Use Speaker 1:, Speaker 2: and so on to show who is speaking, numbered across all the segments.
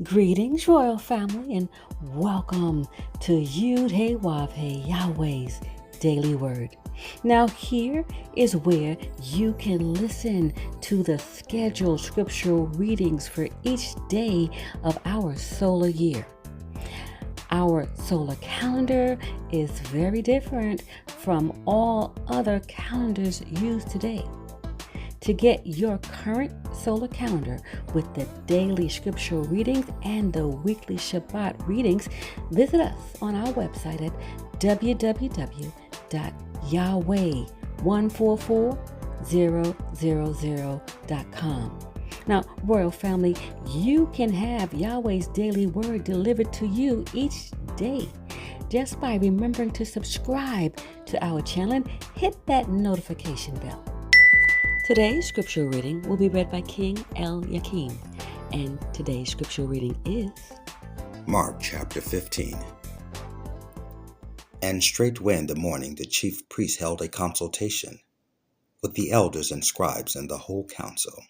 Speaker 1: Greetings, royal family, and welcome to Yahweh, Yahweh's Daily Word. Now, here is where you can listen to the scheduled scriptural readings for each day of our solar year. Our solar calendar is very different from all other calendars used today. To get your current solar calendar with the daily scriptural readings and the weekly Shabbat readings, visit us on our website at www.yahweh144000.com. Now, royal family, you can have Yahweh's daily word delivered to you each day just by remembering to subscribe to our channel and hit that notification bell. Today's scripture reading will be read by King Eliakim, and today's scripture reading is
Speaker 2: Mark chapter 15. And straightway in the morning the chief priests held a consultation with the elders and scribes and the whole council,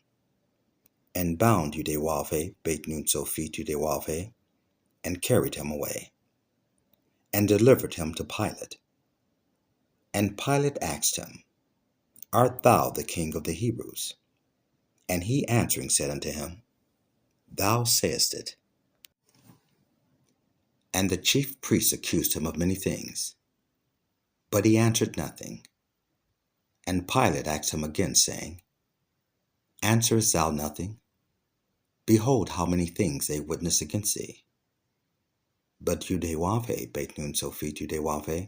Speaker 2: and bound Yahweh, Beit Nun Sophit Yahweh, and carried him away, and delivered him to Pilate. And Pilate asked him, Art thou the king of the Hebrews? And he answering said unto him, Thou sayest it. And the chief priests accused him of many things, but he answered nothing. And Pilate asked him again, saying, Answerest thou nothing? Behold, how many things they witness against thee. But Yahweh, Beit Nun Sophit Yahweh,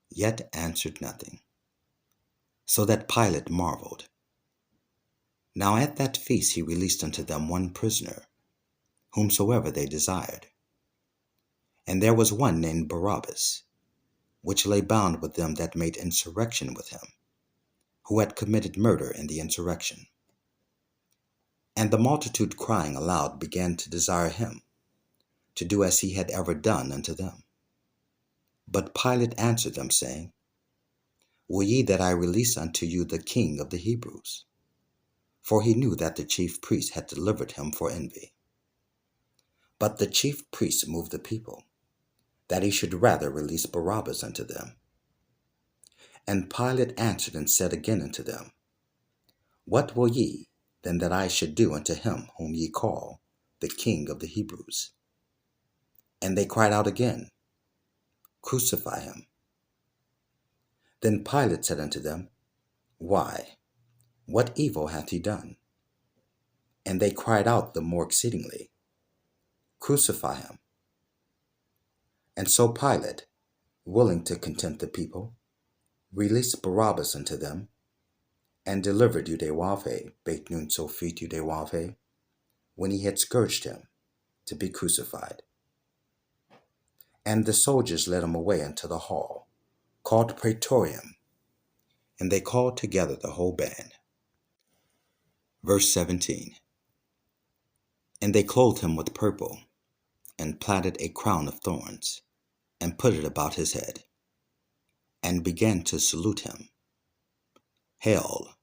Speaker 2: yet answered nothing. So that Pilate marveled. Now at that feast he released unto them one prisoner, whomsoever they desired. And there was one named Barabbas, which lay bound with them that made insurrection with him, who had committed murder in the insurrection. And the multitude crying aloud began to desire him to do as he had ever done unto them. But Pilate answered them, saying, Will ye that I release unto you the king of the Hebrews? For he knew that the chief priests had delivered him for envy. But the chief priests moved the people, that he should rather release Barabbas unto them. And Pilate answered and said again unto them, What will ye then that I should do unto him whom ye call the king of the Hebrews? And they cried out again, Crucify him. Then Pilate said unto them, Why, what evil hath he done? And they cried out the more exceedingly, Crucify him. And so Pilate, willing to content the people, released Barabbas unto them, and delivered Yahweh, Beit Nun Sophit Yahweh, when he had scourged him, to be crucified. And the soldiers led him away unto the hall, called Praetorium, and they called together the whole band. Verse 17. And they clothed him with purple, and platted a crown of thorns, and put it about his head, and began to salute him. Hail,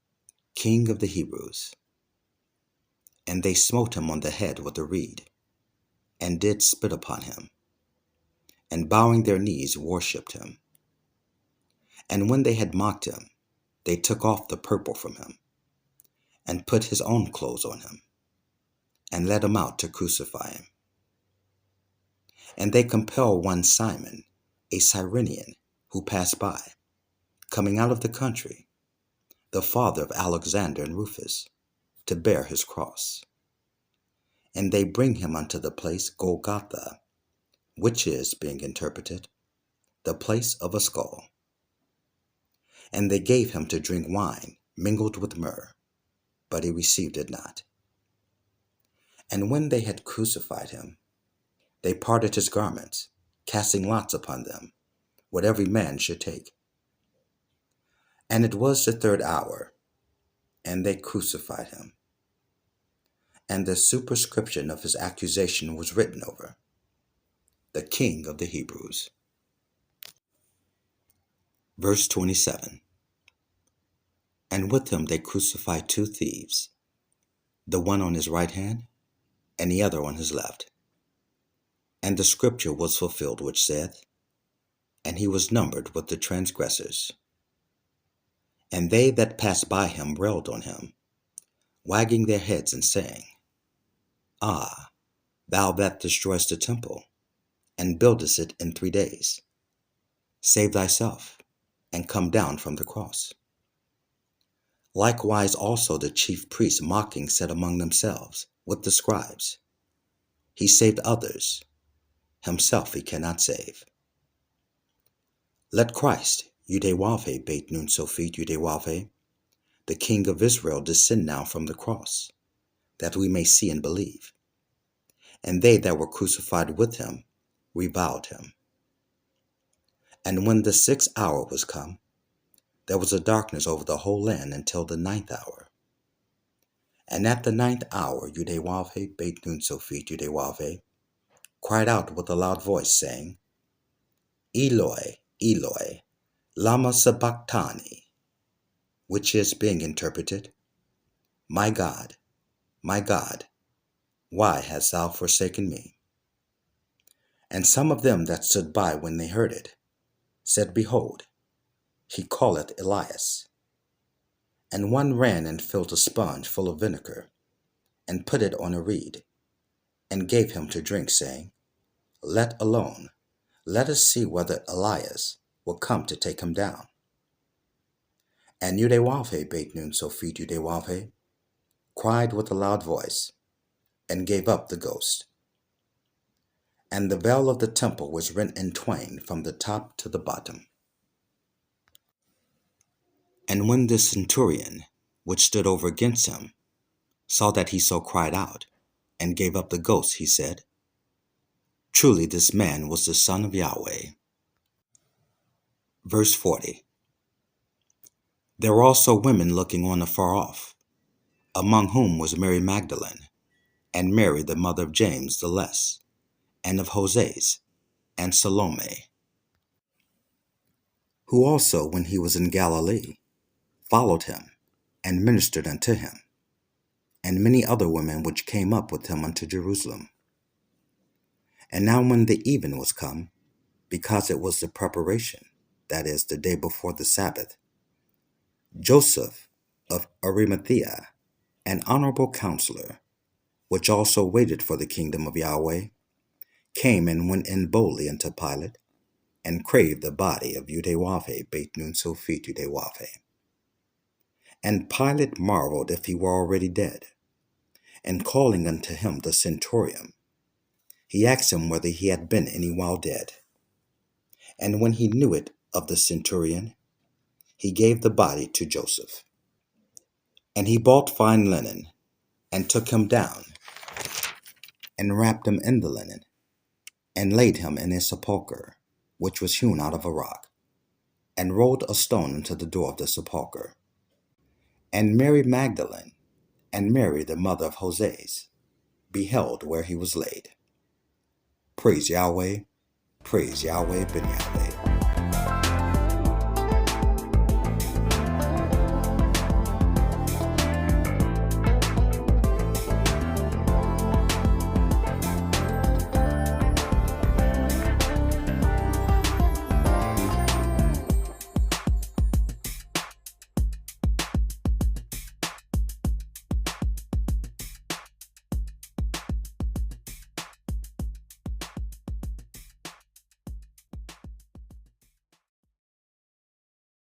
Speaker 2: King of the Hebrews! And they smote him on the head with a reed, and did spit upon him, and bowing their knees worshipped him. And when they had mocked him, they took off the purple from him, and put his own clothes on him, and led him out to crucify him. And they compelled one Simon, a Cyrenian, who passed by, coming out of the country, the father of Alexander and Rufus, to bear his cross. And they bring him unto the place Golgotha, which is, being interpreted, the place of a skull. And they gave him to drink wine mingled with myrrh, but he received it not. And when they had crucified him, they parted his garments, casting lots upon them, what every man should take. And it was the third hour, and they crucified him. And the superscription of his accusation was written over, the King of the Hebrews. Verse 27. And with him they crucified two thieves, the one on his right hand, and the other on his left. And the scripture was fulfilled which saith, And he was numbered with the transgressors. And they that passed by him railed on him, wagging their heads and saying, Ah, thou that destroyest the temple, and buildest it in 3 days, save thyself, and come down from the cross. Likewise also the chief priests mocking said among themselves with the scribes, He saved others, himself he cannot save. Let Christ, Yahweh beit nun Sophit Yahweh, the King of Israel, descend now from the cross, that we may see and believe. And they that were crucified with him reviled him. And when the 6th hour was come, there was a darkness over the whole land until the 9th hour. And at the 9th hour, Yahweh beit nun Sophit Yahweh cried out with a loud voice, saying, Eloi, Eloi, lama sabachthani, which is, being interpreted, my God, why hast thou forsaken me? And some of them that stood by when they heard it said, Behold, he calleth Elias. And one ran and filled a sponge full of vinegar, and put it on a reed, and gave him to drink, saying, Let alone, let us see whether Elias will come to take him down. And Yahweh beit nun Sophit Yahweh cried with a loud voice, and gave up the ghost. And the veil of the temple was rent in twain from the top to the bottom. And when the centurion, which stood over against him, saw that he so cried out, and gave up the ghost, he said, Truly this man was the Son of Yahweh. Verse 40. There were also women looking on afar off, among whom was Mary Magdalene, and Mary the mother of James the Less, and of Joses, and Salome, who also, when he was in Galilee, followed him, and ministered unto him, and many other women which came up with him unto Jerusalem. And now when the even was come, because it was the preparation, that is, the day before the Sabbath, Joseph of Arimathea, an honorable counselor, which also waited for the kingdom of Yahweh, came and went in boldly unto Pilate, and craved the body of Yahweh beit nun Sophit Yahweh. And Pilate marveled if he were already dead. And calling unto him the centurion, he asked him whether he had been any while dead. And when he knew it of the centurion, he gave the body to Joseph. And he bought fine linen, and took him down, and wrapped him in the linen, and laid him in a sepulchre, which was hewn out of a rock, and rolled a stone into the door of the sepulchre. And Mary Magdalene, and Mary the mother of Joses, beheld where he was laid. Praise Yahweh ben Yahweh.